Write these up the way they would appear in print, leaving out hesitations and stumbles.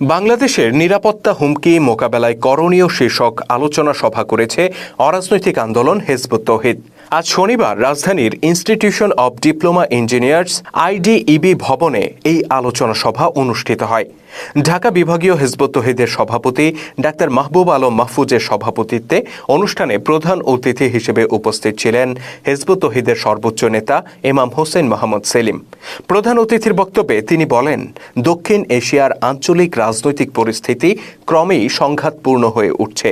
বাংলাদেশের নিরাপত্তা হুমকি মোকাবেলায় করণীয় শীর্ষক আলোচনা সভা করেছে অরাজনৈতিক আন্দোলন হিজবুত তৌহিদ। আজ শনিবার রাজধানীর institution of diploma engineers IDEB ভবনে এই আলোচনা সভা অনুষ্ঠিত হয়। ঢাকা বিভাগীয় হিজবুত তৌহিদের সভাপতি ডাক্তার মাহবুব আলম মাহফুজের সভাপতিত্বে অনুষ্ঠানে প্রধান অতিথি হিসেবে উপস্থিত ছিলেন হিজবুত তৌহিদের সর্বোচ্চ নেতা ইমাম হোসেন মোহাম্মদ সেলিম। প্রধান অতিথির বক্তব্যে তিনি বলেন, দক্ষিণ এশিয়ার আঞ্চলিক রাজনৈতিক পরিস্থিতি ক্রমেই সংঘাতপূর্ণ হয়ে উঠছে।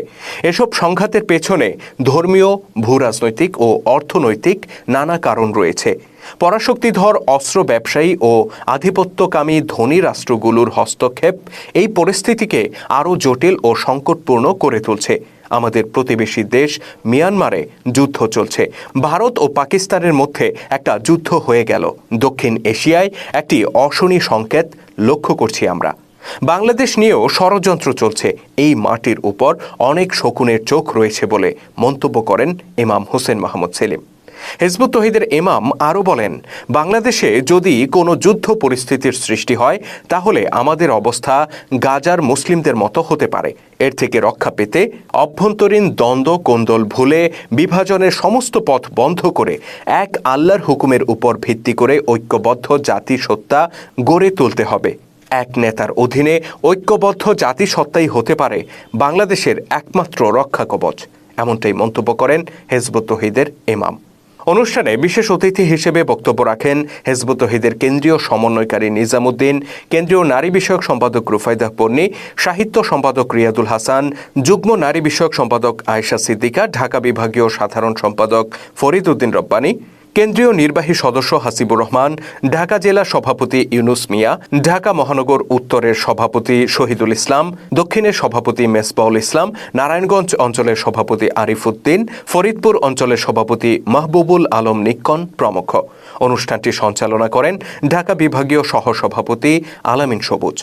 এসব সংঘাতের পেছনে ধর্মীয়, ভূরাজনৈতিক ও অর্থনৈতিক নানা কারণ রয়েছে। পরাশক্তিধর অস্ত্র ব্যবসায়ী ও আধিপত্যকামী ধনী রাষ্ট্রগুলোর হস্তক্ষেপ এই পরিস্থিতিকে আরও জটিল ও সংকটপূর্ণ করে তুলছে। আমাদের প্রতিবেশী দেশ মিয়ানমারে যুদ্ধ চলছে। ভারত ও পাকিস্তানের মধ্যে একটা যুদ্ধ হয়ে গেল। দক্ষিণ এশিয়ায় একটি অশনি সংকেত লক্ষ্য করছি আমরা। বাংলাদেশ নিয়েও ষড়যন্ত্র চলছে। এই মাটির উপর অনেক শকুনের চোখ রয়েছে বলে মন্তব্য করেন ইমাম হোসেন মোহাম্মদ সেলিম। হিজবুত তৌহিদের ইমাম আরও বলেন, বাংলাদেশে যদি কোনো যুদ্ধ পরিস্থিতির সৃষ্টি হয় তাহলে আমাদের অবস্থা গাজার মুসলিমদের মতো হতে পারে। এর থেকে রক্ষা পেতে অভ্যন্তরীণ দ্বন্দ্ব কোন্দল ভুলে বিভাজনের সমস্ত পথ বন্ধ করে এক আল্লাহর হুকুমের উপর ভিত্তি করে ঐক্যবদ্ধ জাতিসত্তা গড়ে তুলতে হবে। এক নেতার অধীনে ঐক্যবদ্ধ জাতিসত্তাই হতে পারে বাংলাদেশের একমাত্র রক্ষা কবচ। এমনটাই মন্তব্য করেন হিজবুত তৌহিদের ইমাম। অনুষ্ঠানে বিশেষ অতিথি হিসেবে বক্তব্য রাখেন হিজবুত তৌহিদের কেন্দ্রীয় সমন্বয়কারী নিজামুদ্দিন, কেন্দ্রীয় নারী বিষয়ক সম্পাদক রুফাইদা পন্নী, সাহিত্য সম্পাদক রিয়াদুল হাসান, যুগ্ম নারী বিষয়ক সম্পাদক আয়েশা সিদ্দিকা, ঢাকা বিভাগীয় সাধারণ সম্পাদক ফরিদ উদ্দিন রব্বানী, কেন্দ্রীয় নির্বাহী সদস্য হাসিবুর রহমান, ঢাকা জেলা সভাপতি ইউনুস মিয়া, ঢাকা মহানগর উত্তরের সভাপতি শহীদুল ইসলাম, দক্ষিণের সভাপতি মেসবাউল ইসলাম, নারায়ণগঞ্জ অঞ্চলের সভাপতি আরিফ উদ্দিন, ফরিদপুর অঞ্চলের সভাপতি মাহবুবুল আলম নিক্কন প্রমুখ। অনুষ্ঠানটি সঞ্চালনা করেন ঢাকা বিভাগীয় সহসভাপতি আলামিন সবুজ।